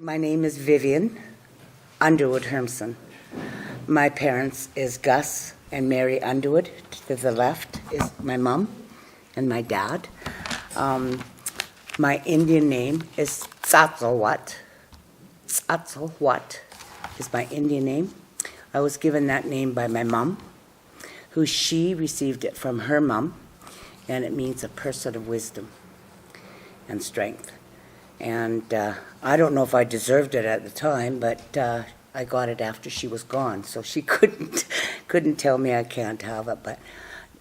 My name is Vivian Underwood Hermsen. My parents is Gus and Mary Underwood. To the left is my mom and my dad. My Indian name is Tsatsawat. Tsatsawat is my Indian name. I was given that name by my mom, who she received it from her mom, and it means a person of wisdom and strength. And I don't know if I deserved it at the time, but I got it after she was gone, so she couldn't tell me I can't have it. But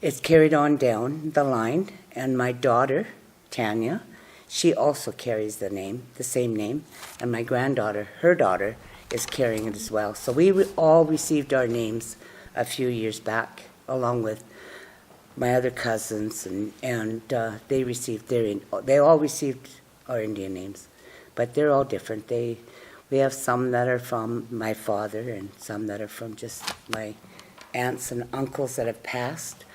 it's carried on down the line, and my daughter, Tanya, she also carries the same name, and my granddaughter, her daughter, is carrying it as well. So we all received our names a few years back, along with my other cousins, and they received they all received our Indian names, but they're all different. We have some that are from my father, and some that are from just my aunts and uncles that have passed.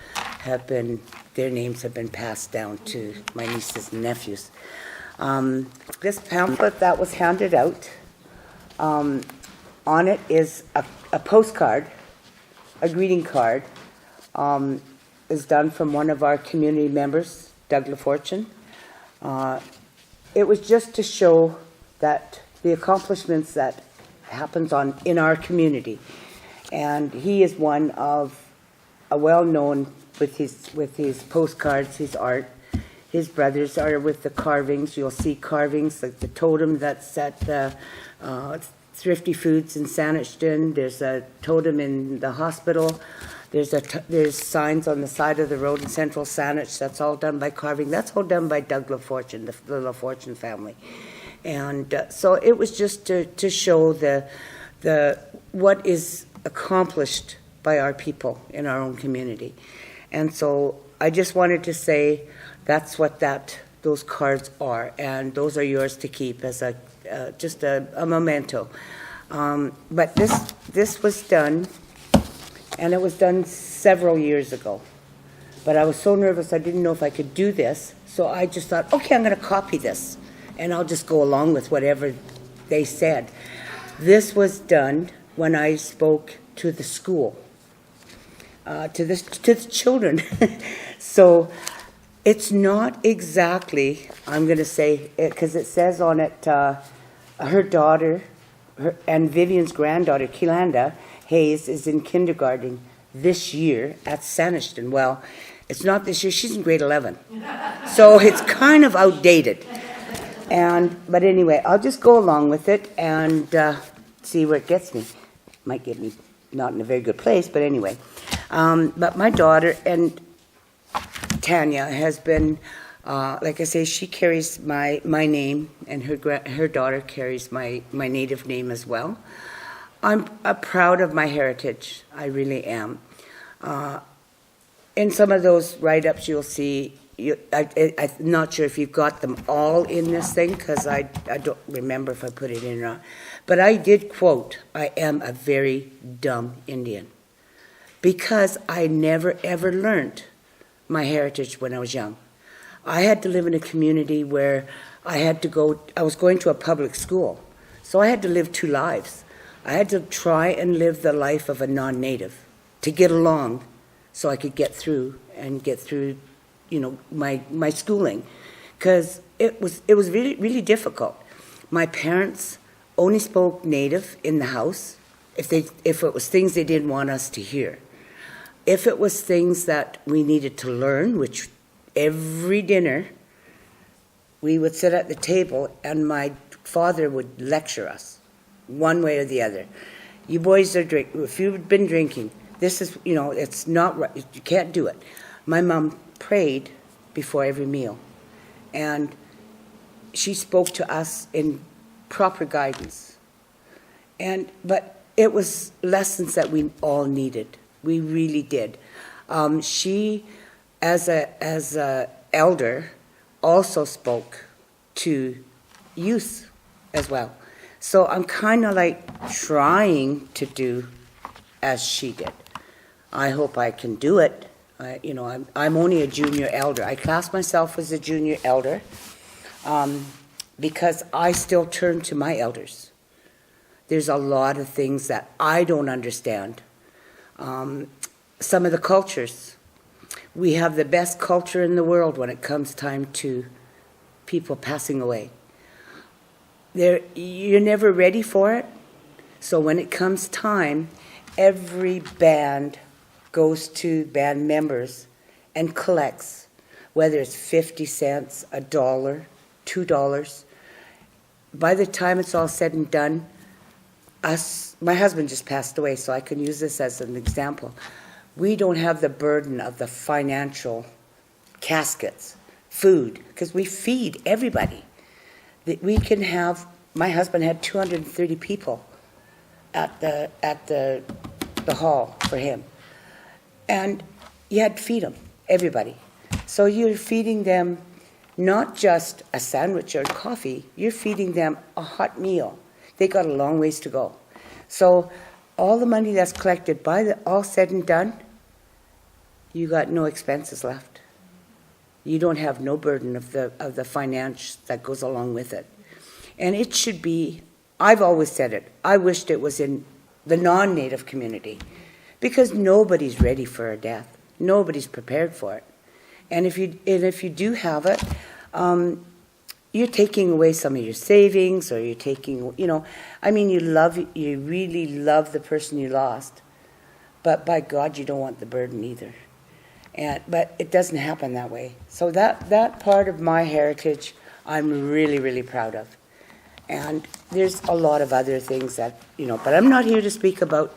Their names have been passed down to my nieces and nephews. This pamphlet that was handed out, on it is a postcard, a greeting card, is done from one of our community members, Doug LaFortune. It was just to show that the accomplishments that happens in our community, and he is one of a well-known with his postcards, his art. His brothers are with the carvings. You'll see carvings like the totem that's at the Thrifty Foods in Saanich. There's a totem in the hospital. There's signs on the side of the road in Central Saanich. That's all done by carving. That's all done by Doug LaFortune, the LaFortune family. And so it was just to show the what is accomplished by our people in our own community. And so I just wanted to say that's what those cards are, and those are yours to keep as just a memento. But this was done. And it was done several years ago. But I was so nervous I didn't know if I could do this. So I just thought, okay, I'm going to copy this. And I'll just go along with whatever they said. This was done when I spoke to the school, to the children. So it's not exactly, I'm going to say, because it says on it, her daughter and Vivian's granddaughter, Kilanda Hayes, is in kindergarten this year at Saanich. Well, it's not this year. She's in grade 11. So it's kind of outdated. But anyway, I'll just go along with it and see where it gets me. Might get me not in a very good place, but anyway. But my daughter and Tanya has been, like I say, she carries my name, and her daughter carries my native name as well. I'm proud of my heritage. I really am. In some of those write-ups, you'll see. I'm not sure if you've got them all in this thing, because I don't remember if I put it in or not. But I did quote, "I am a very dumb Indian," because I never ever learned my heritage when I was young. I had to live in a community where I was going to a public school, so I had to live two lives. I had to try and live the life of a non-native to get along, so I could get through my schooling, because it was really, really difficult. My parents only spoke native in the house if it was things they didn't want us to hear. If it was things that we needed to learn, which every dinner we would sit at the table and my father would lecture us one way or the other. You boys are drinking. If you've been drinking, this is, it's not right. You can't do it. My mom prayed before every meal, and she spoke to us in proper guidance. But it was lessons that we all needed. We really did. She, as a elder, also spoke to youth as well. So I'm kind of like trying to do as she did. I hope I can do it. I'm only a junior elder. I class myself as a junior elder. because I still turn to my elders. There's a lot of things that I don't understand. Some of the cultures. We have the best culture in the world when it comes time to people passing away. You're never ready for it. So when it comes time, every band goes to band members and collects, whether it's 50 cents, $1, $2. By the time it's all said and done, my husband just passed away, so I can use this as an example. We don't have the burden of the financial caskets, food, because we feed everybody. We can have, my husband had 230 people at the hall for him. And you had to feed them, everybody. So you're feeding them not just a sandwich or coffee, you're feeding them a hot meal. They got a long ways to go. So all the money that's collected, all said and done, you got no expenses left. You don't have no burden of the finance that goes along with it. And it should be, I've always said it, I wished it was in the non-Native community, because nobody's ready for a death. Nobody's prepared for it. And if you do have it, you're taking away some of your savings, or you're taking, you really love the person you lost, but by God, you don't want the burden either. But it doesn't happen that way. So that part of my heritage, I'm really, really proud of. And there's a lot of other things that, but I'm not here to speak about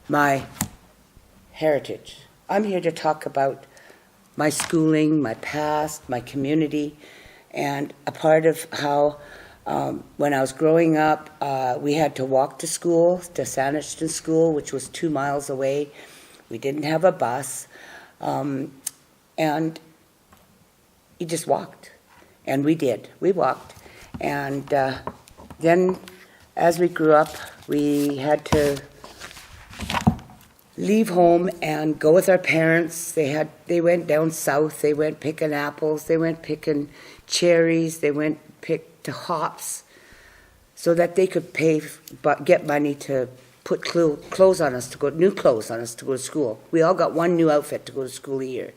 my heritage. I'm here to talk about my schooling, my past, my community, and a part of how when I was growing up, we had to walk to school, to Sanderson School, which was 2 miles away. We didn't have a bus, and you just walked. And we did. We walked. And then as we grew up, we had to leave home and go with our parents. They went down south. They went picking apples. They went picking cherries. They went picked hops, so that they could get money to put clothes on us new clothes on us to go to school. We all got one new outfit to go to school a year,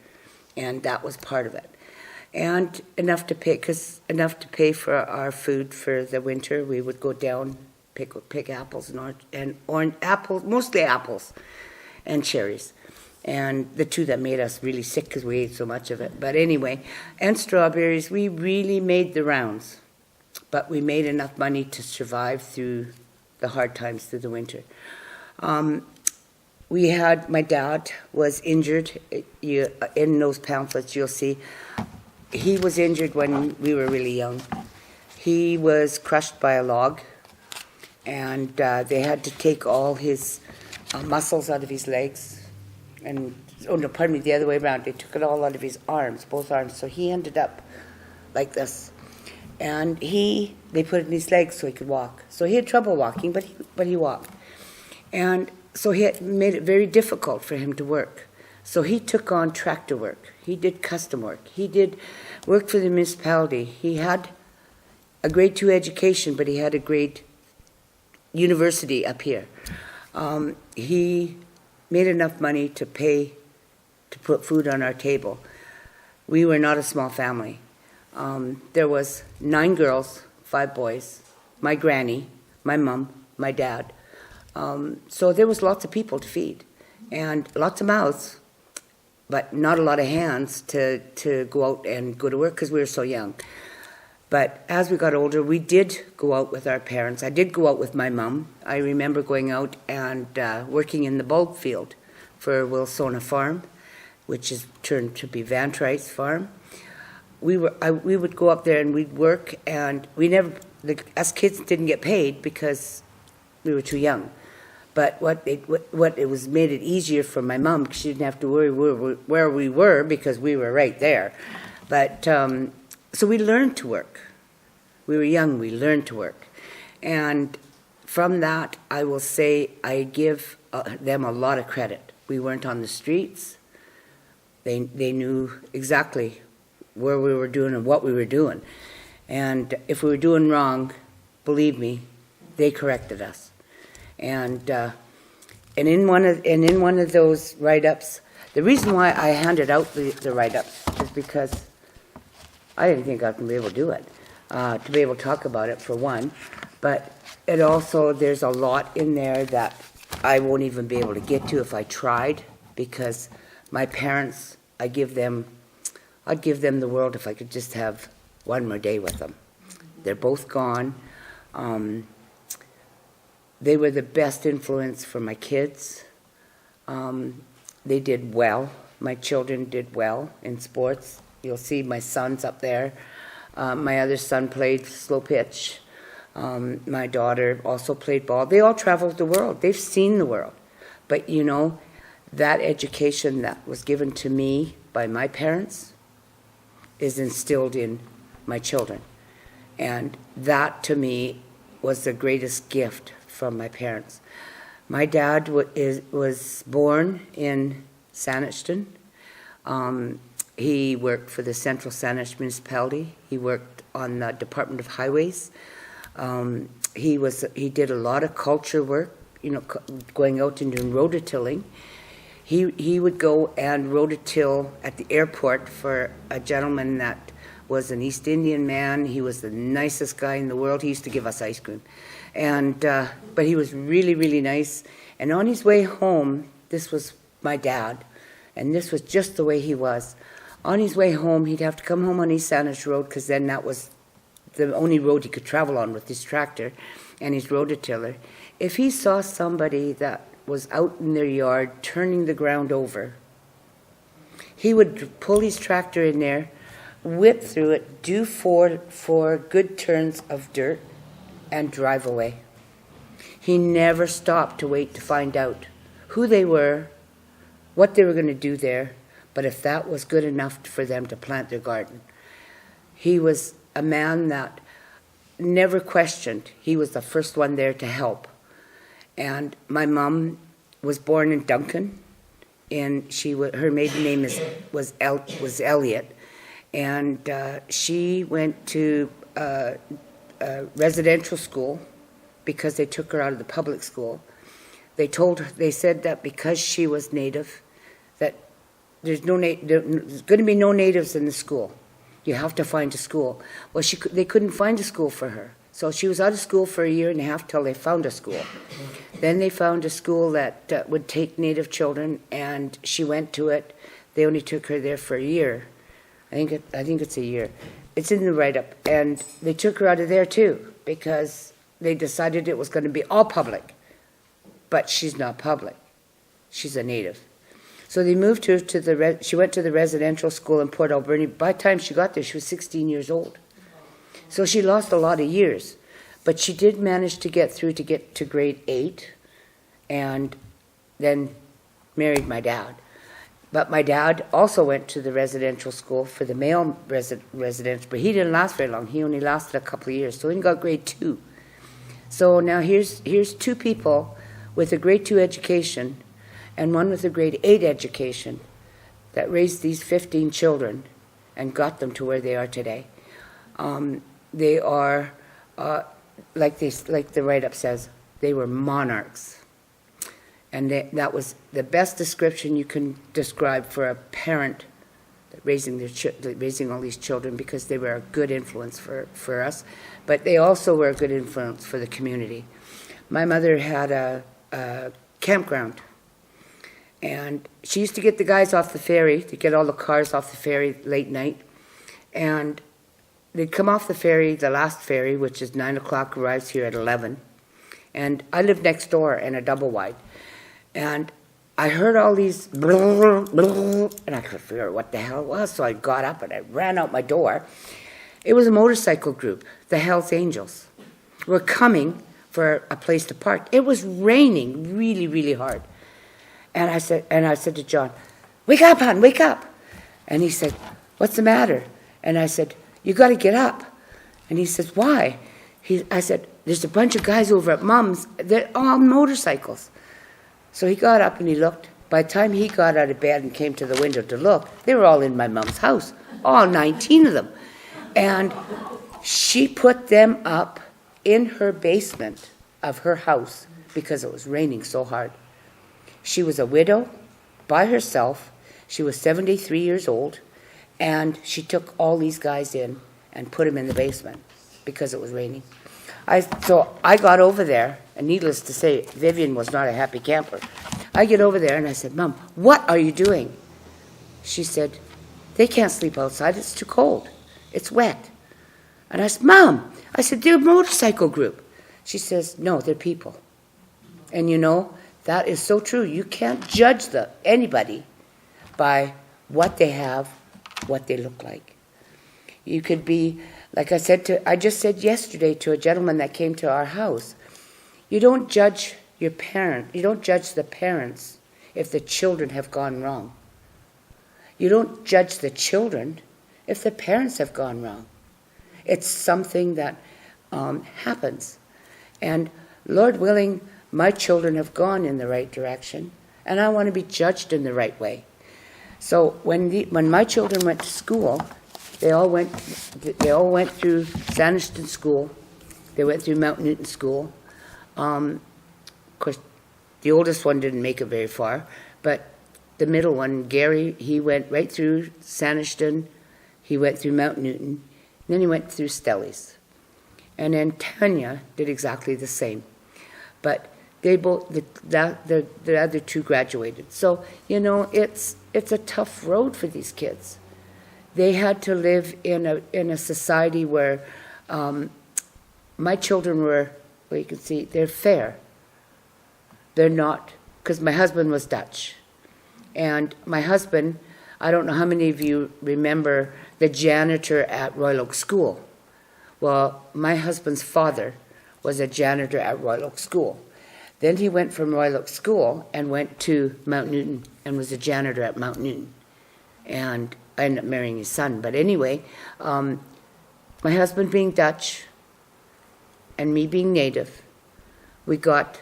and that was part of it. And enough to pay for our food for the winter. We would go down, pick apples and orange apples, mostly apples, and cherries, and the two that made us really sick because we ate so much of it. But anyway, and strawberries. We really made the rounds, but we made enough money to survive through the hard times through the winter. My dad was injured. In those pamphlets, you'll see he was injured when we were really young. He was crushed by a log, and they had to take all his muscles out of his legs, the other way around. They took it all out of his arms, both arms. So he ended up like this, and they put it in his legs so he could walk. So he had trouble walking, but he walked, and so he made it very difficult for him to work. So he took on tractor work. He did custom work. He did work for the municipality. He had a grade 2 education, but he had a grade university up here. He made enough money to put food on our table. We were not a small family. There was 9 girls, 5 boys, my granny, my mom, my dad. So there was lots of people to feed, and lots of mouths, but not a lot of hands to go out and go to work because we were so young. But as we got older, we did go out with our parents. I did go out with my mom. I remember going out and working in the bulb field for Wilsona Farm, which is turned to be Van Trice Farm. We would go up there and we'd work, and us kids didn't get paid because we were too young. But made it easier for my mom, because she didn't have to worry where we were because we were right there. But so we learned to work. We were young, we learned to work. And from that, I will say I give them a lot of credit. We weren't on the streets. They knew exactly where we were doing and what we were doing. And if we were doing wrong, believe me, they corrected us. And in one of those write-ups, the reason why I handed out the write-ups is because I didn't think I would be able to do it, to be able to talk about it, for one. But it also, there's a lot in there that I won't even be able to get to if I tried, because my parents, I'd give them the world if I could just have one more day with them. They're both gone. They were the best influence for my kids. They did well. My children did well in sports. You'll see my son's up there. My other son played slow pitch. My daughter also played ball. They all traveled the world. They've seen the world. But you know, that education that was given to me by my parents is instilled in my children. And that, to me, was the greatest gift from my parents. My dad was born in Saanich. He worked for the Central Saanich Municipality. He worked on the Department of Highways. He did a lot of culture work, you know, going out and doing rototilling. He would go and rototill at the airport for a gentleman that was an East Indian man. He was the nicest guy in the world. He used to give us ice cream. And but he was really, really nice. And on his way home, this was my dad, and this was just the way he was. On his way home, he'd have to come home on East Saanich Road, because then that was the only road he could travel on with his tractor and his rototiller. If he saw somebody that was out in their yard turning the ground over, he would pull his tractor in there, whip through it, do four good turns of dirt, and drive away. He never stopped to wait to find out who they were, what they were going to do there, but if that was good enough for them to plant their garden. He was a man that never questioned. He was the first one there to help. And my mom was born in Duncan, and her maiden name was Elliot, and she went to residential school because they took her out of the public school. They said that because she was Native, that there's going to be no Natives in the school. You have to find a school. Well, they couldn't find a school for her. So she was out of school for a year and a half till they found a school. Then they found a school that would take Native children, and she went to it. They only took her there for a year. I think it's a year. It's in the write-up. And they took her out of there too, because they decided it was going to be all public. But she's not public. She's a Native. So they moved her to she went to the residential school in Port Alberni. By the time she got there, she was 16 years old. So she lost a lot of years. But she did manage to get to grade 8, and then married my dad. But my dad also went to the residential school for the male residents, but he didn't last very long. He only lasted a couple of years, so he got grade 2. So now here's two people with a grade 2 education and one with a grade 8 education that raised these 15 children and got them to where they are today. They are, like the write-up says, they were monarchs. And that was the best description you can describe for a parent raising all these children, because they were a good influence for us, but they also were a good influence for the community. My mother had a campground, and she used to get the guys off the ferry, to get all the cars off the ferry late night, and they'd come off the ferry, the last ferry, which is 9 o'clock, arrives here at 11, and I lived next door in a double wide. And I heard all these blah, blah, and I couldn't figure out what the hell it was, so I got up and I ran out my door. It was a motorcycle group, the Hells Angels, were coming for a place to park. It was raining really, really hard. And I said to John, "Wake up, hon, wake up." And he said, "What's the matter?" And I said, "You got to get up." And he says, "Why?" I said, "There's a bunch of guys over at Mom's. They're all on motorcycles." So he got up and he looked. By the time he got out of bed and came to the window to look, they were all in my mom's house, all 19 of them. And She put them up in her basement of her house because it was raining so hard. She was a widow by herself. She was 73 years old, and she took all these guys in and put them in the basement because it was raining. So I got over there, and needless to say, Vivian was not a happy camper. I get over there and I said, Mom, what are you doing? She said, they can't sleep outside, it's too cold, it's wet. And I said, Mom, I said, they're a motorcycle group. She says, no, they're people. And you know, that is so true. You can't judge anybody by what they have, what they look like. You could be, like I just said yesterday to a gentleman that came to our house, you don't judge you don't judge the parents if the children have gone wrong. You don't judge the children if the parents have gone wrong. It's something that happens. And Lord willing, my children have gone in the right direction, and I want to be judged in the right way. So when my children went to school, they all went through Sanderson School. They went through Mount Newton School. Of course, the oldest one didn't make it very far, but the middle one, Gary, he went right through Sanderson. He went through Mount Newton, and then he went through Stellies. And then Tanya did exactly the same. But they both, the other two graduated. So, you know, it's a tough road for these kids. They had to live in a society where my children were, well, you can see, they're fair. They're not, because my husband was Dutch. And my husband, I don't know how many of you remember the janitor at Royal Oak School. Well, my husband's father was a janitor at Royal Oak School. Then he went from Royal Oak School and went to Mount Newton and was a janitor at Mount Newton. And I ended up marrying his son. But anyway, my husband being Dutch and me being native, we got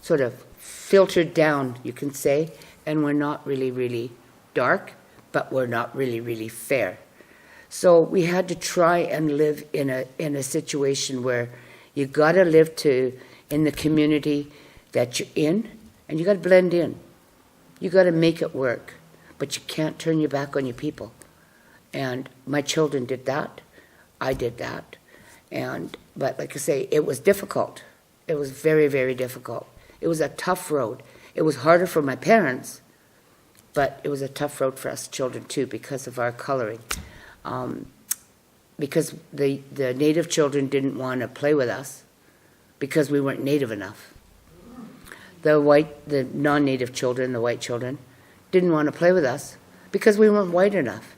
sort of filtered down, you can say, and we're not really, really dark, but we're not really, really fair. So we had to try and live in a situation where you got to live in the community that you're in, and you got to blend in. You got to make it work, but you can't turn your back on your people. And my children did that. I did that. But like I say, it was difficult. It was very, very difficult. It was a tough road. It was harder for my parents, but it was a tough road for us children too because of our coloring. Because the native children didn't want to play with us because we weren't native enough. The non-native children, the white children, didn't want to play with us because we weren't white enough.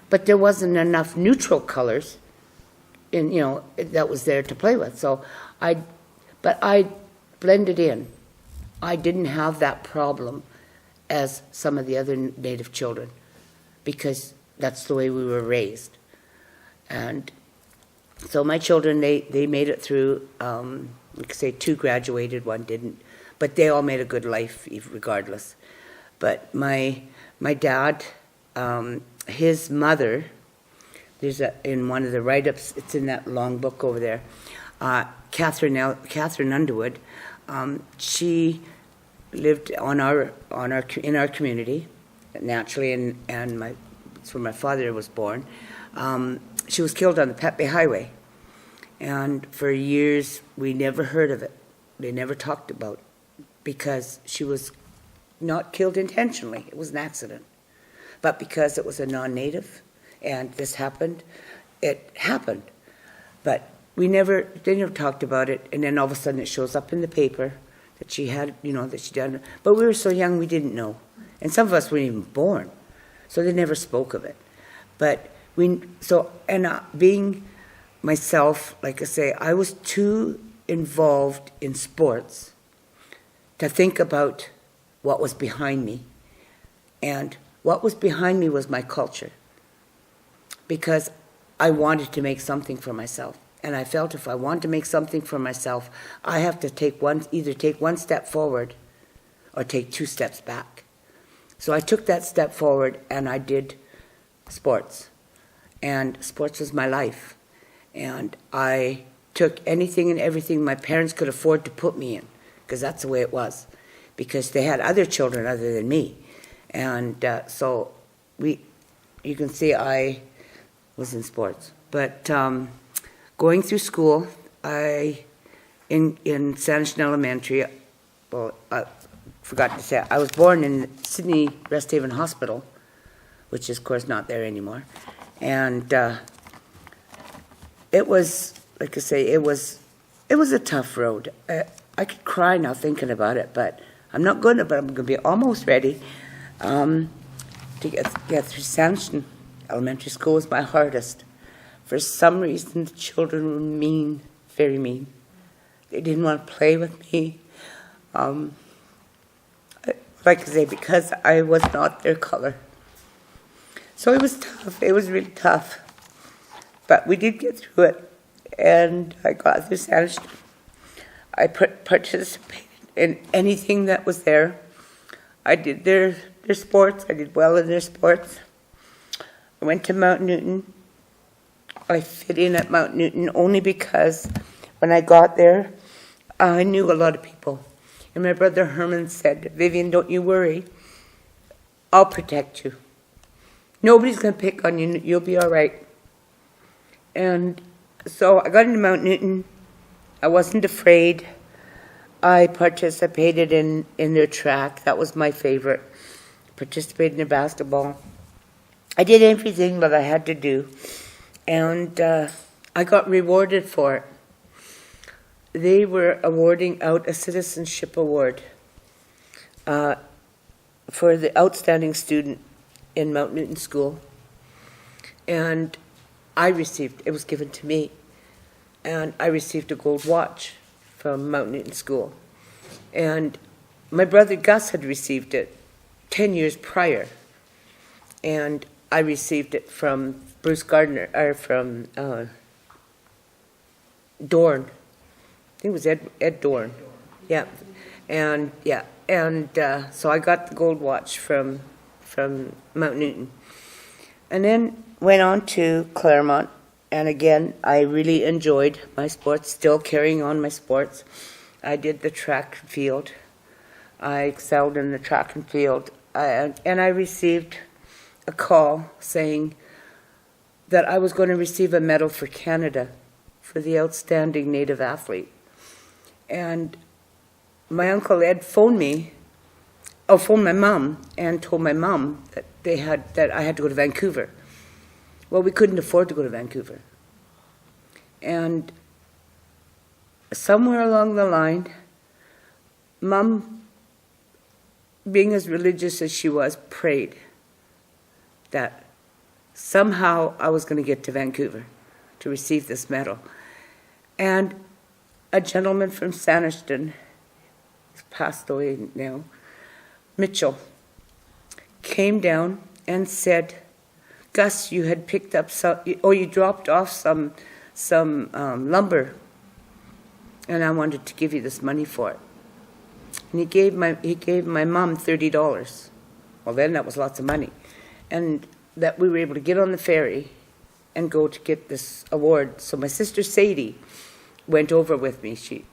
But there wasn't enough neutral colors that was there to play with. So I blended in. I didn't have that problem as some of the other native children because that's the way we were raised. And so my children, they made it through, we could say 2 graduated, 1 didn't, but they all made a good life regardless. But my dad, his mother, there's in one of the write-ups, it's in that long book over there, Catherine Underwood, she lived in our community naturally, and it's where my father was born. She was killed on the Pet Bay Highway, and for years we never heard of it. They never talked about it because she was not killed intentionally. It was an accident, but because it was a non-native and this happened, it happened. But they never talked about it, and then all of a sudden it shows up in the paper that she had, that she done. But we were so young we didn't know, and some of us weren't even born, so they never spoke of it. But being myself, like I say, I was too involved in sports to think about what was behind me, and what was behind me was my culture, because I wanted to make something for myself. And I felt if I want to make something for myself, I have to either take 1 step forward or take 2 steps back. So I took that step forward and I did sports. and sports was my life. And I took anything and everything my parents could afford to put me in, because that's the way it was, because they had other children other than me. And so you can see I was in sports. But going through school, in Sanishan Elementary, well, I forgot to say, I was born in Sydney Resthaven Hospital, which is, of course, not there anymore. And it was, like I say, it was a tough road. I could cry now thinking about it, but I'm not going to, but I'm going to be almost ready. To get through Sanishan Elementary School was my hardest. For some reason, the children were mean, very mean. They didn't want to play with me. Like I say, because I was not their color. So it was tough. It was really tough. But we did get through it. And I got through Sanishan. I participated in anything that was there. I did their sports. I did well in their sports. I went to Mount Newton. I fit in at Mount Newton only because when I got there, I knew a lot of people. And my brother Herman said, "Vivian, don't you worry. I'll protect you. Nobody's going to pick on you. You'll be all right." And so I got into Mount Newton. I wasn't afraid. I participated in their track. That was my favorite. Participated in their basketball. I did everything that I had to do. And I got rewarded for it. They were awarding out a citizenship award for the outstanding student in Mount Newton School. And it was given to me. And I received a gold watch from Mount Newton School. And my brother Gus had received it 10 years prior. And I received it from Bruce Gardner, or from Dorn. I think it was Ed Dorn. Yeah. And so I got the gold watch from Mount Newton. And then went on to Claremont. And again, I really enjoyed my sports, still carrying on my sports. I did the track and field. I excelled in the track and field. And I received a call saying that I was going to receive a medal for Canada for the outstanding Native athlete. And my Uncle Ed phoned my mom and told my mom that I had to go to Vancouver. Well, we couldn't afford to go to Vancouver. And somewhere along the line, Mom, being as religious as she was, prayed that somehow I was going to get to Vancouver to receive this medal. And a gentleman from Sanishan, he's passed away now, Mitchell, came down and said, "Gus, you had picked up you dropped off some lumber, and I wanted to give you this money for it." And he gave my mom $30. Well, then that was lots of money. And that we were able to get on the ferry and go to get this award. So my sister Sadie went over with me. She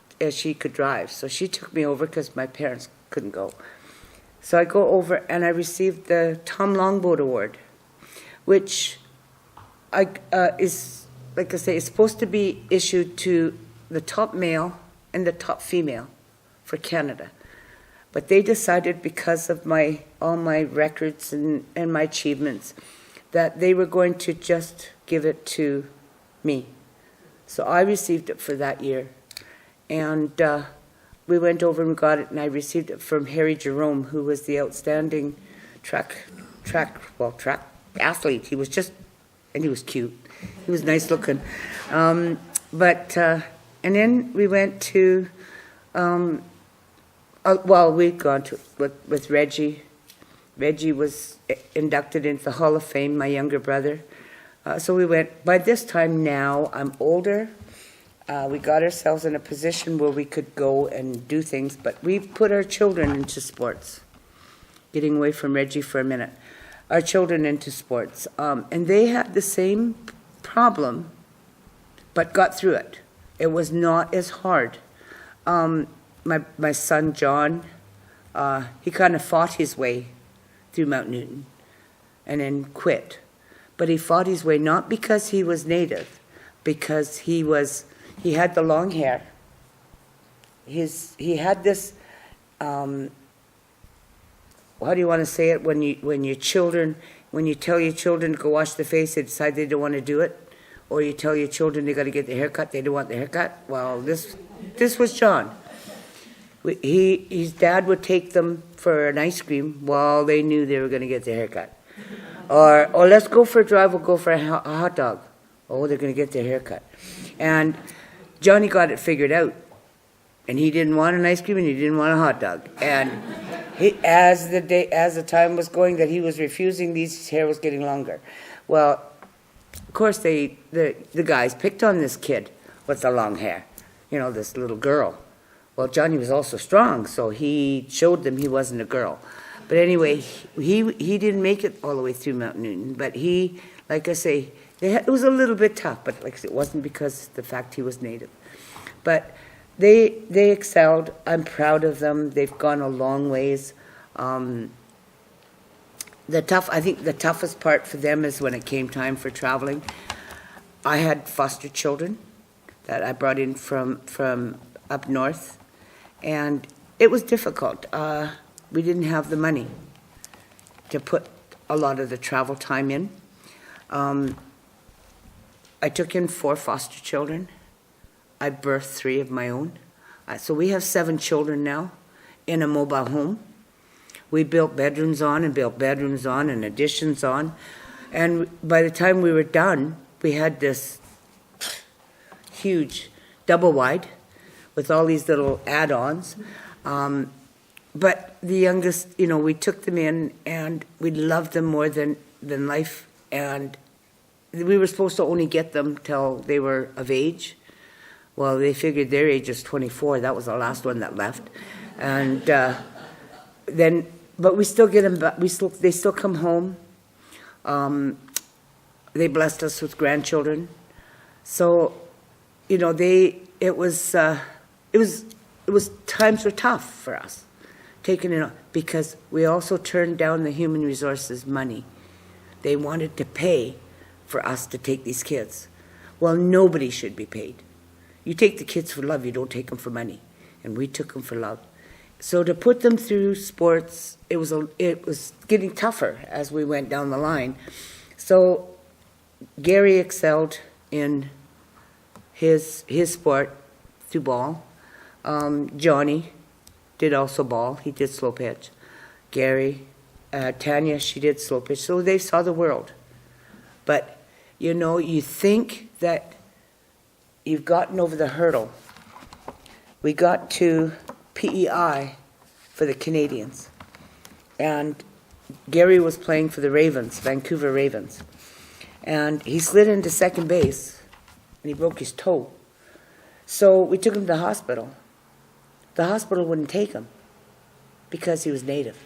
could drive, so she took me over because my parents couldn't go. So I go over and I received the Tom Longboat Award, which is, like I say, is supposed to be issued to the top male and the top female for Canada. But they decided, because of all my records and my achievements, that they were going to just give it to me. So I received it for that year. And we went over and got it, and I received it from Harry Jerome, who was the outstanding track athlete. He was and he was cute. He was nice looking. And then we went to, we'd gone to with Reggie. Reggie was inducted into the Hall of Fame, my younger brother. So we went. By this time now, I'm older. We got ourselves in a position where we could go and do things, but we've put our children into sports. Getting away from Reggie for a minute. our children into sports. And they had the same problem, but got through it. It was not as hard. My son, John, he kind of fought his way through Mount Newton and then quit. But he fought his way not because he was Native, because he had the long hair. He had this, how do you want to say it, when you tell your children to go wash their face, they decide they don't want to do it, or you tell your children they got to get their hair cut, they don't want their hair cut. Well, this was John. His dad would take them for an ice cream while they knew they were going to get their hair cut. Or let's go for a drive, we'll go for a hot dog. Oh, they're going to get their hair cut. And Johnny got it figured out. And he didn't want an ice cream and he didn't want a hot dog. And as the time was going that he was refusing these, his hair was getting longer. Well, of course the guys picked on this kid with the long hair, this little girl. Well, Johnny was also strong, so he showed them he wasn't a girl. But anyway, he didn't make it all the way through Mount Newton. But he, like I say, it was a little bit tough, but like I said, it wasn't because of the fact he was Native. But they excelled. I'm proud of them. They've gone a long ways. I think the toughest part for them is when it came time for traveling. I had foster children that I brought in from up north, and it was difficult. We didn't have the money to put a lot of the travel time in. I took in 4 foster children. I birthed 3 of my own. So we have 7 children now in a mobile home. We built bedrooms on and additions on. And by the time we were done, we had this huge double wide with all these little add-ons. But the youngest, we took them in and we loved them more than life. And we were supposed to only get them till they were of age. Well, they figured their age was 24. That was the last one that left. And but we still get them back. They still come home. They blessed us with grandchildren. So, it was times were tough for us, taking it on, because we also turned down the human resources money. They wanted to pay for us to take these kids. Well, nobody should be paid. You take the kids for love, you don't take them for money. And we took them for love. So to put them through sports, it was getting tougher as we went down the line. So Gary excelled in his sport through ball. Johnny did also ball. He did slow pitch. Gary, Tanya, she did slow pitch. So they saw the world. But, you think that you've gotten over the hurdle. We got to PEI for the Canadians. And Gary was playing for the Ravens, Vancouver Ravens. And he slid into second base, and he broke his toe. So we took him to the hospital. The hospital wouldn't take him because he was Native.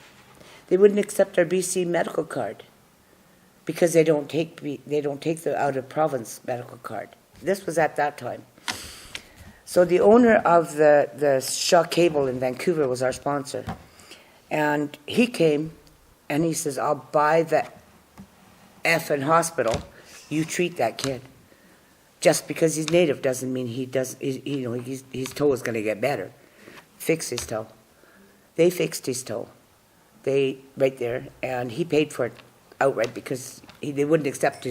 They wouldn't accept our BC medical card because they don't take the out-of-province medical card. This was at that time. So the owner of the Shaw Cable in Vancouver was our sponsor. And he came and he says, I'll buy the effing hospital. You treat that kid. Just because he's Native doesn't mean his toe is going to get better. Fix his toe. They fixed his toe. Right there. And he paid for it outright because they wouldn't accept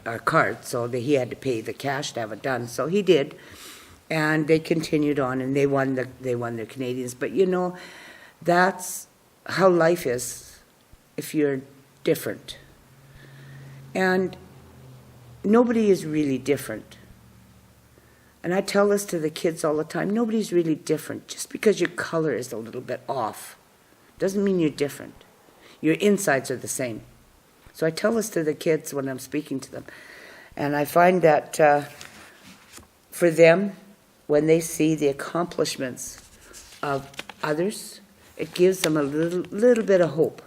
our card, so he had to pay the cash to have it done. So he did, and they continued on, and they won their Canadians. But that's how life is if you're different. And nobody is really different. And I tell this to the kids all the time, nobody's really different. Just because your color is a little bit off doesn't mean you're different. Your insides are the same. So I tell this to the kids when I'm speaking to them. And I find that for them, when they see the accomplishments of others, it gives them a little bit of hope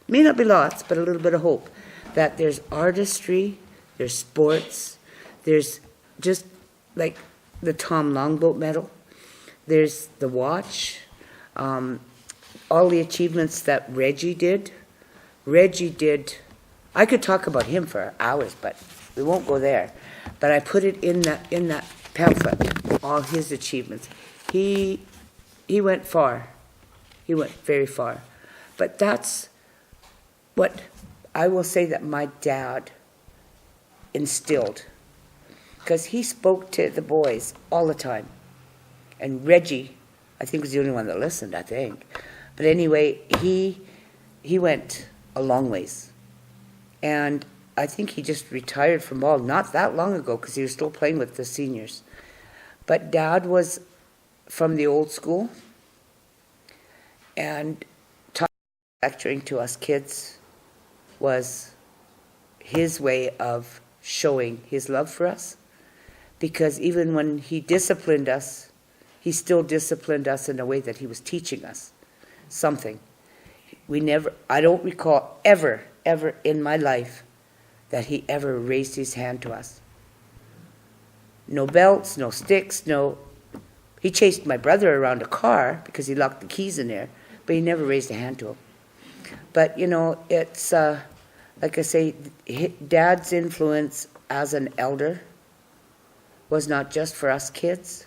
may not be lots, but a little bit of hope, that there's artistry, there's sports, there's just like the Tom Longboat Medal, there's the watch, all the achievements that Reggie did. I could talk about him for hours, but we won't go there. But I put it in that pamphlet, all his achievements. He went far. He went very far. But that's what I will say that my dad instilled. Because he spoke to the boys all the time. And Reggie, I think, was the only one that listened, I think. But anyway, he went a long ways. And I think he just retired from ball not that long ago because he was still playing with the seniors. But Dad was from the old school and lecturing to us kids was his way of showing his love for us. Because even when he disciplined us, he still disciplined us in a way that he was teaching us something. I don't recall ever in my life that he ever raised his hand to us. No belts, no sticks, he chased my brother around a car because he locked the keys in there, but he never raised a hand to him. But, it's, like I say, Dad's influence as an elder was not just for us kids.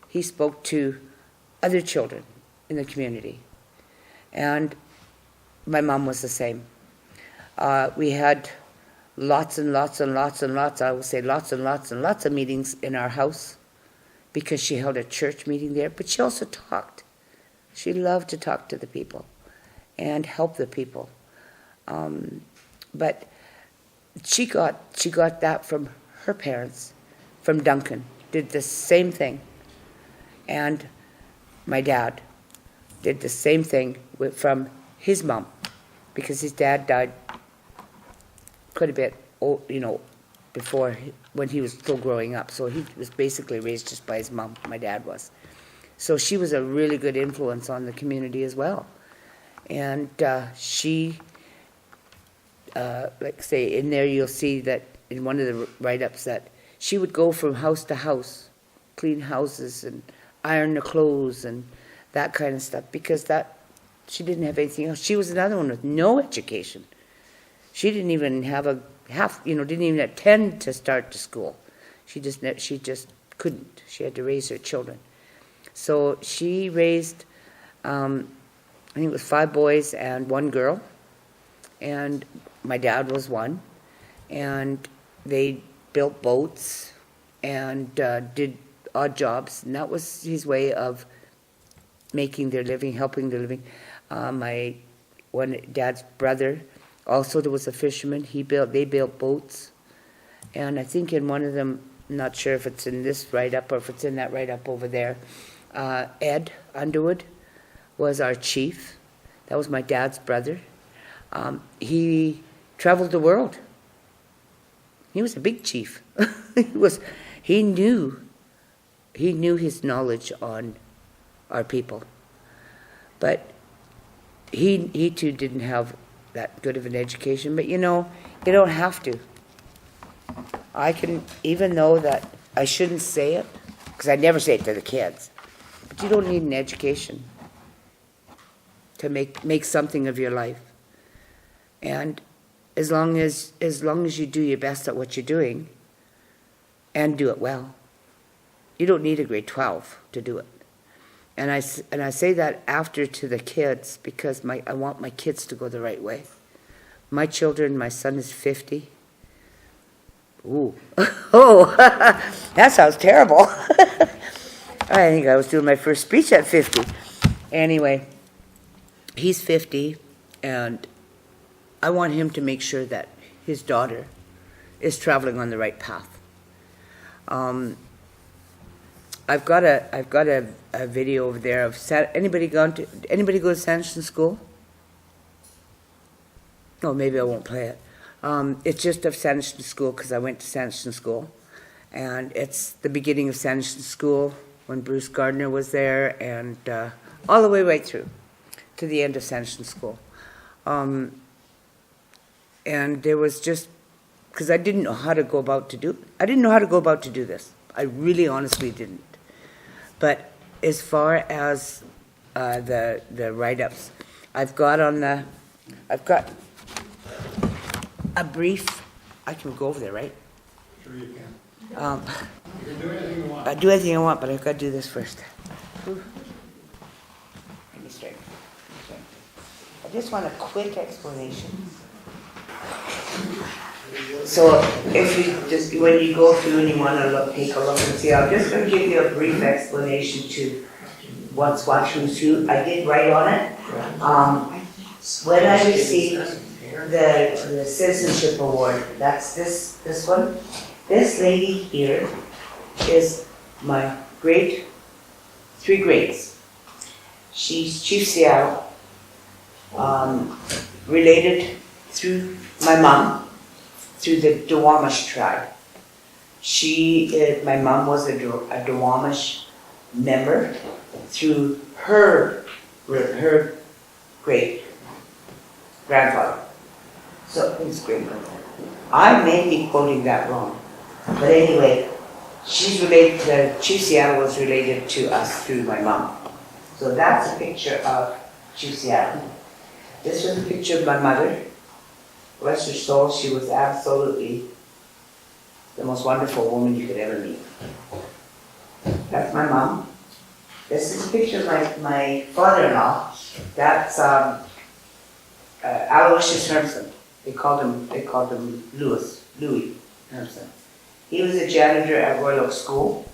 He spoke to other children in the community. And my mom was the same. We had lots and lots and lots and lots, I would say lots and lots and lots of meetings in our house because she held a church meeting there, but she also talked. She loved to talk to the people and help the people. But she got that from her parents, from Duncan, did the same thing. And my dad did the same thing from his mom, because his dad died quite a bit, before, when he was still growing up. So he was basically raised just by his mom, my dad was. So she was a really good influence on the community as well. And she, like say, in there you'll see that in one of the write-ups that she would go from house to house, clean houses and iron the clothes and that kind of stuff, because she didn't have anything else. She was another one with no education. She didn't even have didn't even attend to start to school. She just couldn't. She had to raise her children. So she raised, I think it was 5 boys and 1 girl, and my dad was one, and they built boats and did odd jobs, and that was his way of making their living, helping their living. My dad's brother, also there was a fisherman. They built boats, and I think in one of them, I'm not sure if it's in this write-up or if it's in that write-up over there, Ed Underwood was our chief. That was my dad's brother. He traveled the world. He was a big chief. He knew his knowledge on our people. But he too didn't have that good of an education. But you don't have to. I can, even though that I shouldn't say it, because I never say it to the kids, but you don't need an education to make something of your life. And as long as you do your best at what you're doing and do it well, you don't need a grade 12 to do it. And I say that after to the kids, because I want my kids to go the right way. My children, my son is 50. Ooh. Oh, that sounds terrible. I think I was doing my first speech at 50. Anyway, he's 50, and I want him to make sure that his daughter is traveling on the right path. I've got a video over there of anybody go to Sanderson School? Oh, maybe I won't play it. It's just of Sanderson School because I went to Sanderson School, and it's the beginning of Sanderson School when Bruce Gardner was there, and all the way right through to the end of Sanderson School. And there was just, because I didn't know how to go about to do, I didn't know how to go about to do this. I really honestly didn't. But as far as the write-ups, I've got a brief, I can go over there, right? Sure you can. You can do anything you want. I do anything I want, but I've got to do this first. Let me straight. I just want a quick explanation. So if you just, when you go through and you want to look, take a look and see, I'm just going to give you a brief explanation to what's what, who's who. I did write on it. When I received the Citizenship Award, that's this one. This lady here is my three greats. She's Chief Seattle, related through my mom, through the Duwamish tribe. My mom was a Duwamish member through her great grandfather. So his great grandfather. I may be quoting that wrong, but anyway, she's related. Chief Seattle was related to us through my mom. So that's a picture of Chief Seattle. This was a picture of my mother. Bless her soul, she was absolutely the most wonderful woman you could ever meet. That's my mom. This is a picture of my father-in-law. That's Aloysius Hermsen. They called him Louis Hermsen. He was a janitor at Royal Oak School.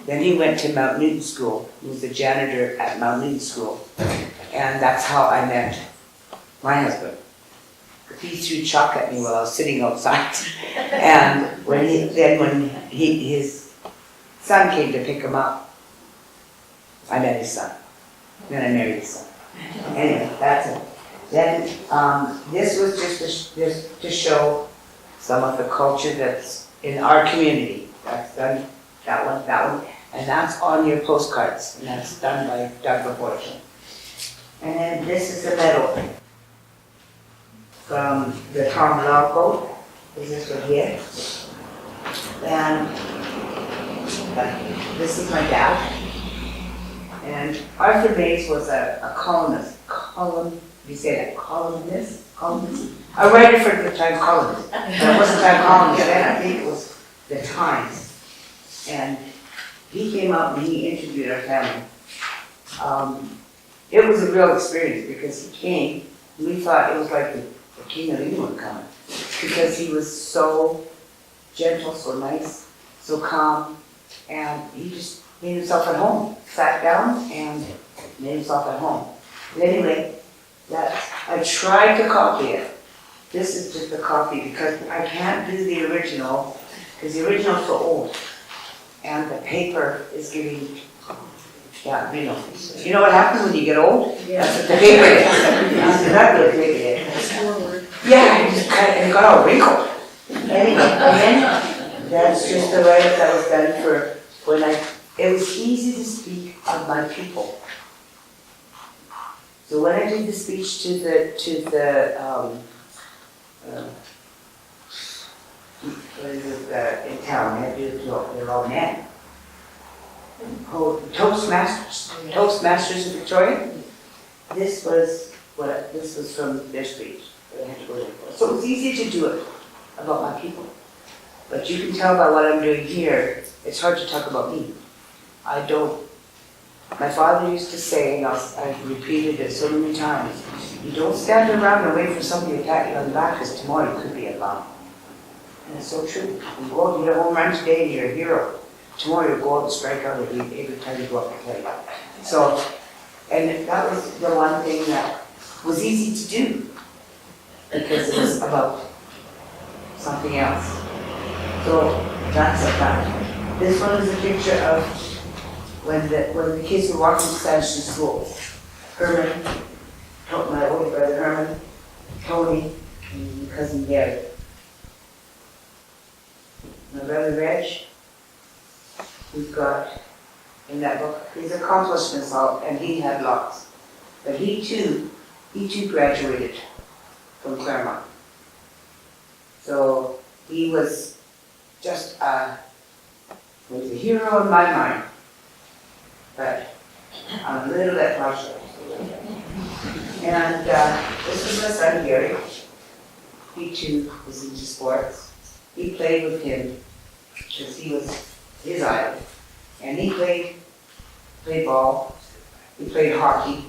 Then he went to Mount Newton School. He was a janitor at Mount Newton School. And that's how I met my husband. He threw chalk at me while I was sitting outside. And when his son came to pick him up, I met his son. Then I married his son. Anyway, that's it. Then this was just to show some of the culture that's in our community. That's done, that one, and that's on your postcards, and that's done by Doug LaPorte. And then this is the medal from the Tom Law Code. Is this one here? And this is my dad. And Arthur Mays was a columnist. You say that, columnist? A writer for the Times columnist. But it wasn't Times columnist then, I think it was the Times. And he came out and he interviewed our family. It was a real experience because he came, and we thought it was like the King of England coming. Because he was so gentle, so nice, so calm, and he just made himself at home. Sat down and made himself at home. But anyway, I tried to copy it. This is just a copy because I can't do the original because the original is so old. And the paper is getting, yeah, you know what happens when you get old? Yeah. That's what the paper is. It's not good paper yet. Yeah, it got all wrinkled. Anyway, and that's just the way that was done for when it was easy to speak of my people. So when I did the speech to the in town, I had to do it to they're all men. Toastmasters of Victoria. This was from their speech. I had to go there for. So it was easy to do it about my people. But you can tell by what I'm doing here, it's hard to talk about me. My father used to say, and I've repeated it so many times, you don't stand around and wait for somebody to pat you on the back because tomorrow you could be a bomb. And it's so true. You go out, you get a home run today, and you're a hero. Tomorrow you'll go out and strike out every time you go up and play. So, and that was the one thing that was easy to do because it was about something else. So that's a fact. This one is a picture of when the kids were walking to Sanderson School. Herman, my older brother Herman, Tony, and my cousin Gary. My brother Reg, we've got in that book his accomplishments all, and he had lots. But he too graduated from Claremont. So he was just was a hero in my mind. But I'm a little bit partial. And this was my son Gary. He too was into sports. He played with him because he was his idol. And he played ball, he played hockey,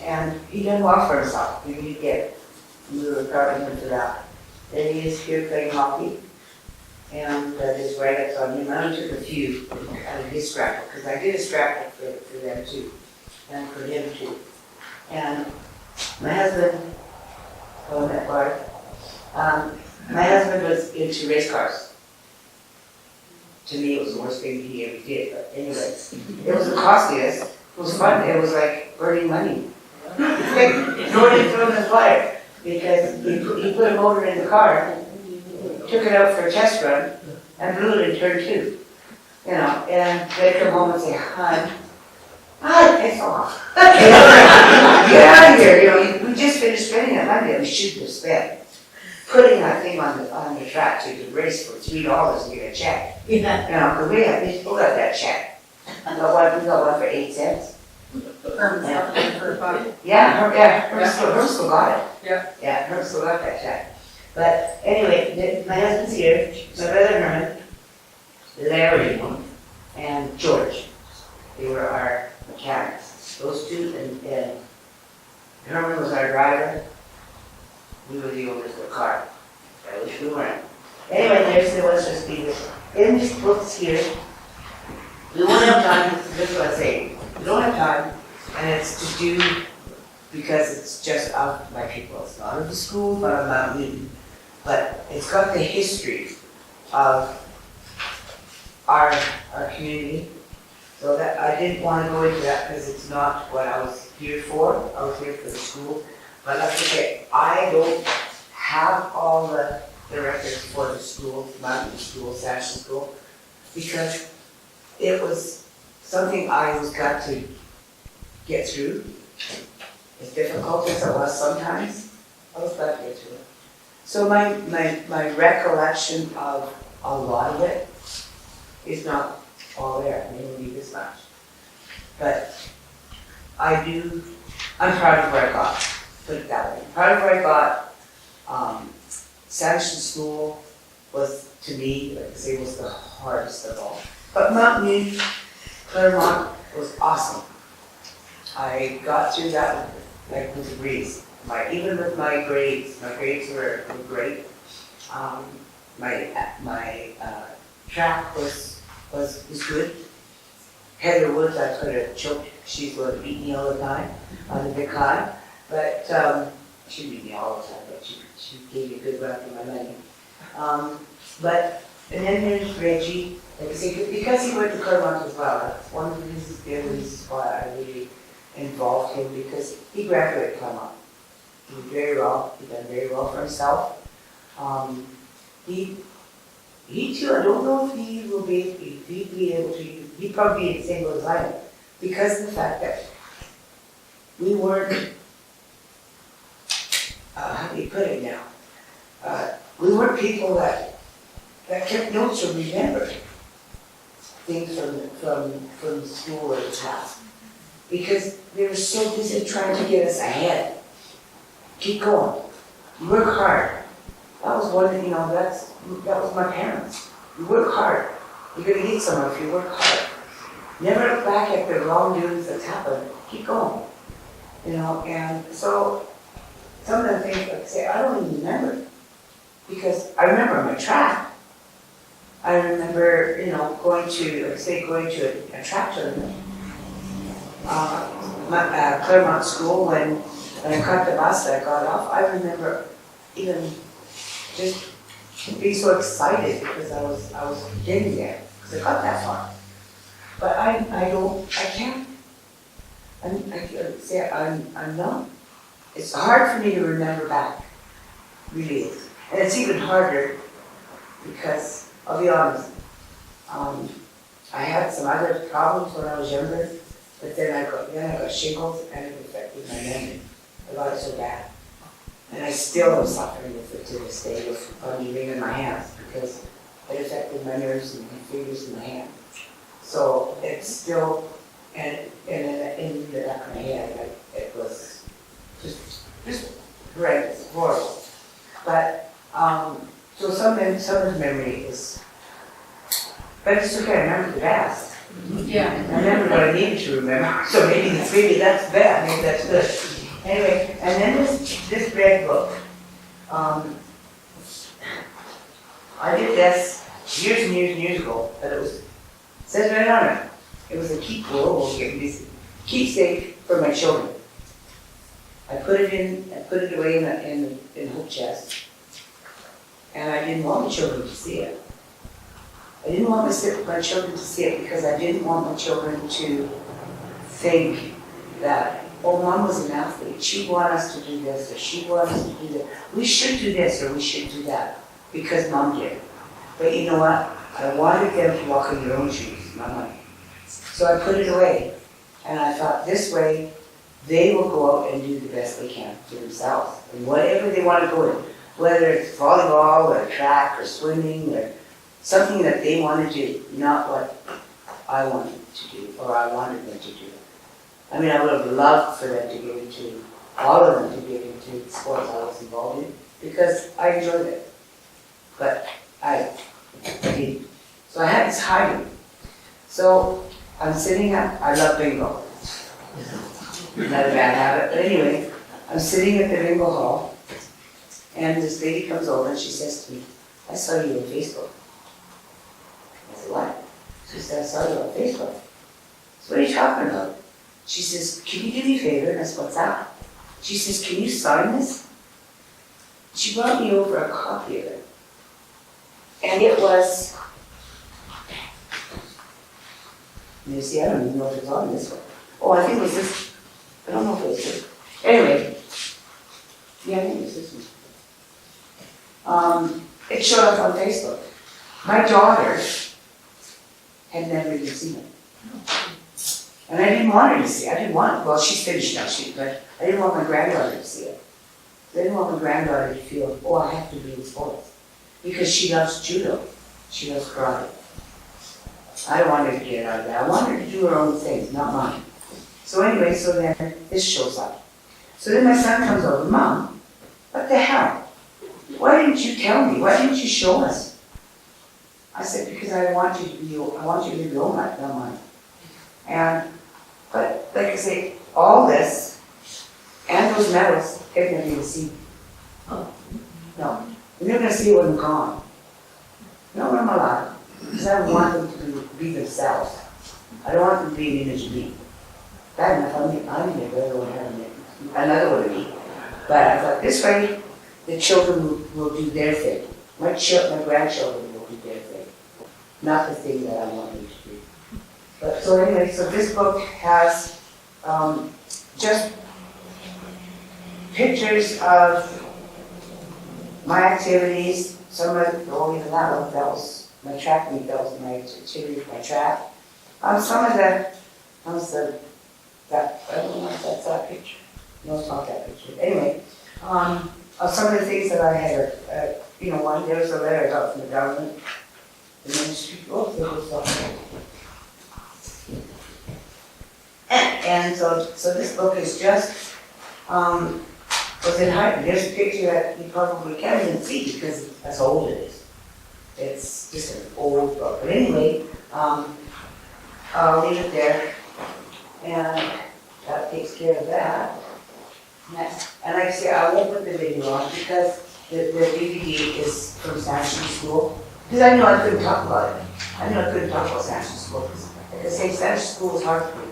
and he done well for himself. We were proud of him for that. And he is here playing hockey, and his write-ups on him. I only took a few out of his scrapbook, because I did a scrapbook for them too, and for him too. And my husband, my husband was into race cars. To me, it was the worst thing he ever did, but anyway, it was the costliest. It was fun. It was like burning money. Throwing in the fire, because he put a motor in the car, took it out for a test run, and blew it in turn 2. You know, and they'd come home and say, "Hon, piss off. Get out of here. You know, we just finished spending that money that we shouldn't have spent. Putting that thing on the track so you could race for $3 and get a check. You know, because we still got that check. We got one for 8 cents. Herm still got it. Yeah, Herm still got that check. But anyway, my husband's here, my brother Herman, Larry, and George. They were our mechanics. Those two, and Herman was our driver. We were the owners of the car. I wish we weren't. Anyway, there was just in these books here, we won't have time, this is what I'm saying. We don't have time, and it's to do because it's just of my people. It's not of the school, but of Mount Newton. But it's got the history of our community. So that I didn't want to go into that because it's not what I was here for. I was here for the school. But that's okay. I don't have all the records for the school, Mountain School, Sasha School, because it was something I was got to get through. As difficult as it was sometimes, I was glad to get through it. So my recollection of a lot of it is not all there, maybe this much. But I'm proud of where I got, put it that way. Proud of where I got. Sanderson School was, to me, like I say, was the hardest of all. But Mount Newton, Claremont was awesome. I got through that with a breeze. Even with my grades were great. My track was good. Heather Woods, I could have choked. She would have beat me all the time on the big high. But she beat me all the time, but she gave me a good run for my money. And then there's Reggie, like I say, because he went to Claremont as well. That's one of the reasons why I really involved him, because he graduated Claremont. He did very well. He done very well for himself. He too, I don't know if he will be able to, he'd probably be the same as I am, because of the fact that we weren't, how do you put it now? We weren't people that kept notes or remembered things from school or the class, because they were so busy trying to get us ahead. Keep going. Work hard. That was one thing, that was my parents. You work hard. You're going to get somewhere if you work hard. Never look back at the wrongdoings that's happened. Keep going. And so some of the things, like I say, I don't even remember. Because I remember my track. I remember, going to a track tournament. Claremont School, when I caught the bus that I got off, I remember even just being so excited because I was getting there, because I got that far. But I'm not. It's hard for me to remember back, really is. And it's even harder because, I'll be honest, I had some other problems when I was younger, but then I got shingles and it affected my memory. I got it so bad. And I still am suffering with it to this day, with ring in my hands, because it affected my nerves and my fingers in my hand. So it's still, and in the back of my head, it was just horrendous, horrible. But, so some of the memory is, but it's okay, I remember the best. Yeah. I remember what I needed to remember, so maybe that's bad, maybe that's good. Anyway, and then this red book, I did this years and years and years ago, but it says right on it, it was a keepsake for my children. I put it away in hook chest, and I didn't want my children to see it. I didn't want my children to see it because I didn't want my children to think that, oh, Mom was an athlete, she wanted us to do this, or she wanted us to do that. We should do this, or we should do that, because Mom did. But you know what? I wanted them to walk in their own shoes, not mine. So I put it away, and I thought this way, they will go out and do the best they can for themselves. And whatever they want to go in, whether it's volleyball, or track, or swimming, or something that they want to do, not what I wanted to do, or I wanted them to do. I mean, I would have loved for them to get into, all of them to get into the sports I was involved in, because I enjoyed it. But I didn't. So I had this hiding. So I'm sitting up, I love bingo. Not a bad habit, but anyway, I'm sitting at the bingo hall, and this lady comes over and she says to me, I saw you on Facebook. I said, what? She said, I saw you on Facebook. So what are you talking about? She says, can you do me a favor? And I said, what's that? She says, can you sign this? She brought me over a copy of it. And it was, you see, I don't even know if it was on this one. Oh, I think it was this. I don't know if it was this. Anyway, yeah, I think it was this one. It showed up on Facebook. My daughter had never even seen it. And I didn't want her to see it. I didn't want, well, she's finished now, but I didn't want my granddaughter to see it. I didn't want my granddaughter to feel, oh, I have to be in sports. Because she loves judo. She loves karate. I don't want her to get out of that. I want her to do her own thing, not mine. So anyway, so then this shows up. So then my son comes over, Mom, what the hell? Why didn't you tell me? Why didn't you show us? I said, because I want you to live your own life, not mine. But like I say, all this and those medals, they're going to be see. Oh, no. They're going to see it when I'm gone. No, I'm alive. Because I want them to be themselves. I don't want them to be an image of me. Bad enough, I need a better one, another one of me. But I thought this way, the children will do their thing. My grandchildren will do their thing. Not the thing that I want them to do. But so anyway, so this book has just pictures of my activities, some of the, oh, even that one, that was my track meet, that was my activity, my track. Some of the, I don't know if that's that picture. No, it's not that picture. Anyway, some of the things that I had, one, there was a letter I got from the government, the ministry, oh, there was something. And so this book is just, was in height. There's a picture that you probably can't even see because that's how old it is. It's just an old book. But anyway, I'll leave it there. And that takes care of that. And like I say, I won't put the video on because the DVD is from Sanctuary School. Because I knew I couldn't talk about it. I knew I couldn't talk about Sanctuary School. Like I say, Sanctuary School is hard for me.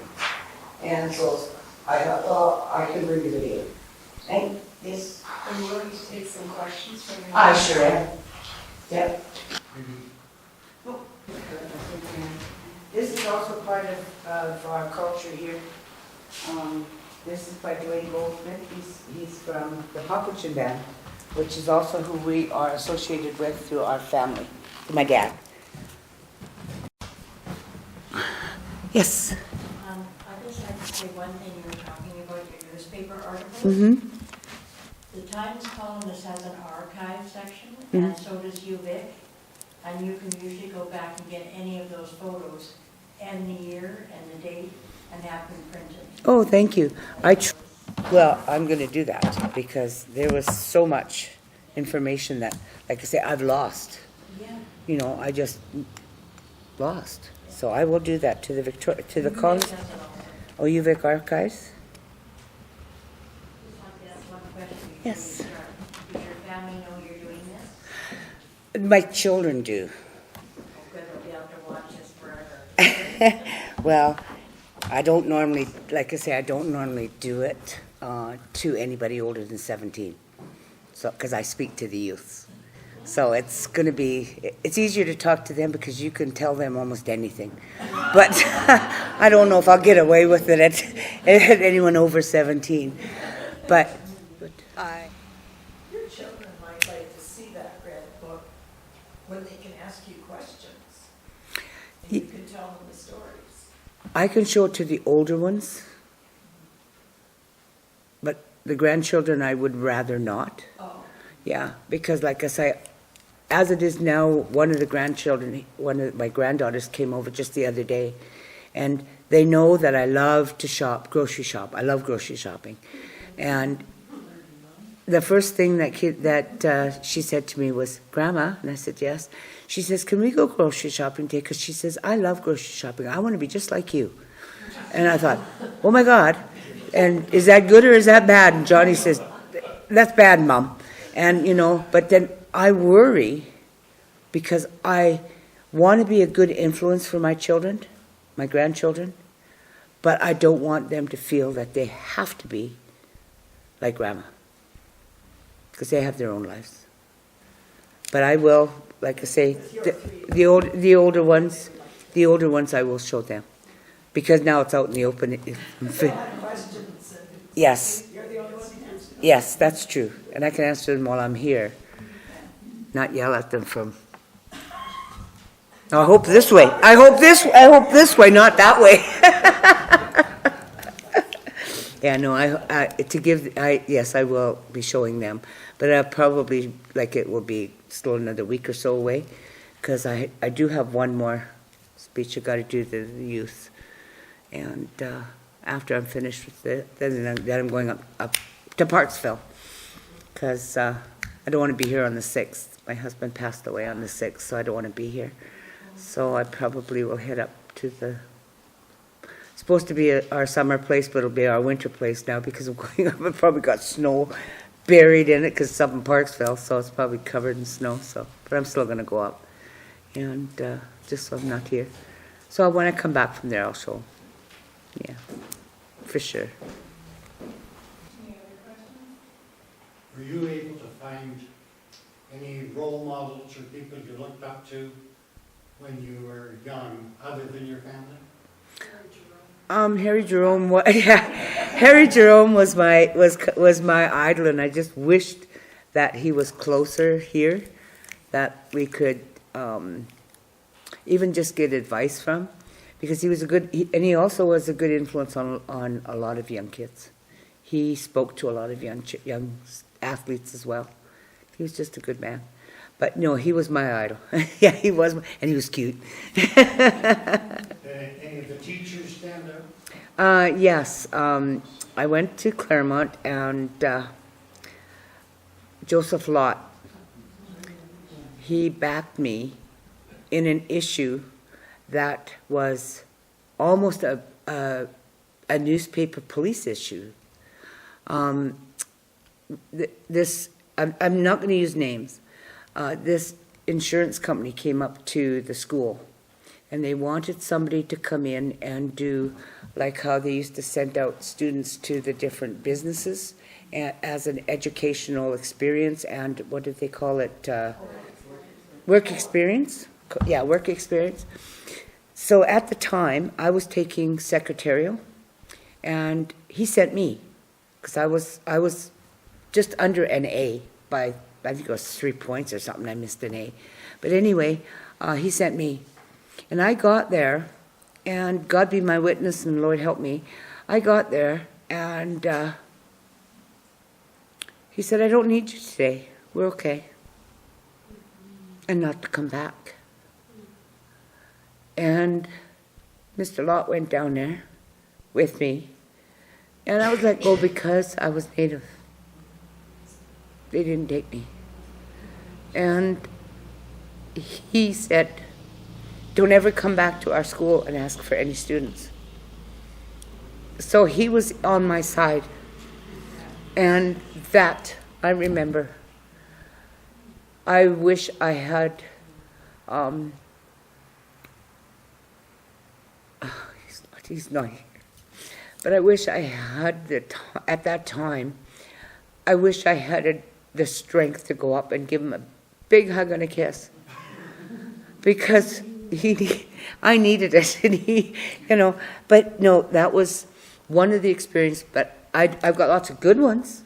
And so I thought, well, I can bring the video. And yes? Are you willing to take some questions from your... I sure am. Yep. Oh. This is also part of our culture here. This is by Dwayne Goldsmith. He's from the Papuchin Band, which is also who we are associated with through our family, through my dad. Yes. I just had to say one thing. You were talking about your newspaper article. Mm-hmm. The Times Colonist has an archive section, Mhm. and so does UVic. And you can usually go back and get any of those photos and the year and the date and have them printed. Oh, thank you. Well, I'm going to do that because there was so much information that, like I say, I've lost. Yeah. You know, I just lost. So I will do that to the college. UVic does it all. Oh, UVic Archives? Just want to ask one question before Yes. you start. Does your family know you're doing this? My children do. Oh, good, they'll be able to watch this forever. Well, I don't normally, like I say, I don't normally do it to anybody older than 17. So, because I speak to the youths. So it's going to be, it's easier to talk to them because you can tell them almost anything. But I don't know if I'll get away with it at anyone over 17. But Your children might like to see that red book when they can ask you questions. And you can tell them the stories. I can show it to the older ones. But the grandchildren, I would rather not. Oh, Yeah, because like I say, as it is now, one of the grandchildren, one of my granddaughters came over just the other day, and they know that I love to shop, grocery shop. I love grocery shopping. And the first thing that she said to me was, "Grandma," and I said, "Yes." She says, "Can we go grocery shopping today?" Because she says, "I love grocery shopping. I want to be just like you." And I thought, oh my God, and is that good or is that bad? And Johnny says, "That's bad, Mom." And, you know, but then I worry because I want to be a good influence for my children, my grandchildren, but I don't want them to feel that they have to be like Grandma because they have their own lives. But I will, like I say, the older ones I will show them because now it's out in the open. questions and Yes. you're the only one who answers. Yes, that's true. And I can answer them while I'm here. Not yell at them from. No, I hope this way. I hope this way, not that way. Yeah, no, yes, I will be showing them. But I'll probably, it will be still another week or so away. Because I do have one more speech I got to do to the youth. And after I'm finished with it, then I'm going up to Parksville. Because I don't want to be here on the 6th. My husband passed away on the 6th, so I don't want to be here. So I probably will head up to it's supposed to be our summer place, but it'll be our winter place now because I'm going up. It probably got snow buried in it because it's up in Parksville, so it's probably covered in snow. So, but I'm still going to go up. And just so I'm not here. So when I come back from there, I'll show. Yeah, for sure. Were you able to find any role models or people you looked up to when you were young, other than your family? Harry Jerome. Harry Jerome was my idol, and I just wished that he was closer here, that we could even just get advice from, because he was and he also was a good influence on a lot of young kids. He spoke to a lot of young athletes as well. He was just a good man. But no, he was my idol. Yeah, he was, and he was cute. Any of the teachers stand out? Yes, I went to Claremont, and Joseph Lott, he backed me in an issue that was almost a newspaper police issue. I'm not going to use names. This insurance company came up to the school, and they wanted somebody to come in and do like how they used to send out students to the different businesses as an educational experience, and what did they call it? Work experience? Yeah, work experience. So at the time, I was taking secretarial, and he sent me, because I was just under an A by, I think it was 3 points or something. I missed an A. But anyway, he sent me. And I got there, and God be my witness, and Lord help me, I got there, and He said, I don't need you today. We're okay. And not to come back. And Mr. Lott went down there with me. And I was let go because I was Native. They didn't take me. And he said, don't ever come back to our school and ask for any students. So he was on my side. And that, I remember, I wish I had, he's not here, but I wish I had, at that time, I wish I had the strength to go up and give him a big hug and a kiss. Because I needed it, and he, but no, that was one of the experiences, but I've got lots of good ones,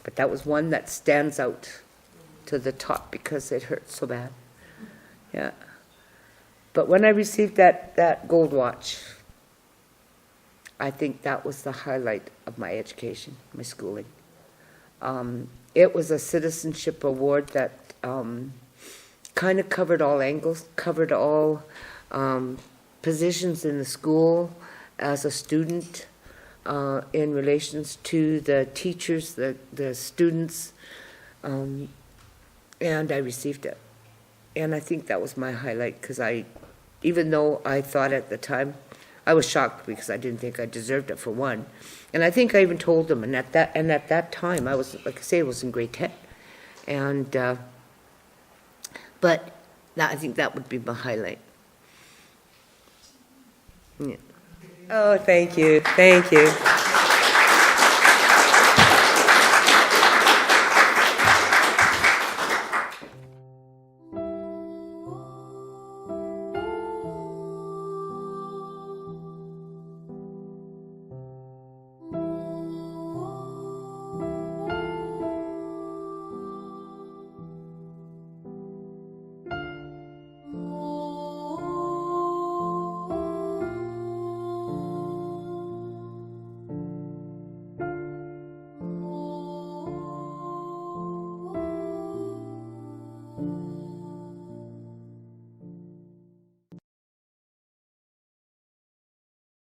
but that was one that stands out to the top because it hurt so bad. Yeah. But when I received that gold watch, I think that was the highlight of my education, my schooling. It was a citizenship award that kind of covered all angles, covered all positions in the school as a student, in relations to the teachers, the students, and I received it. And I think that was my highlight, because even though I thought at the time, I was shocked because I didn't think I deserved it, for one. And I think I even told them, and at that time, I was, like I say, I was in grade 10. And, but I think that would be my highlight. Yeah. Oh, thank you. Thank you.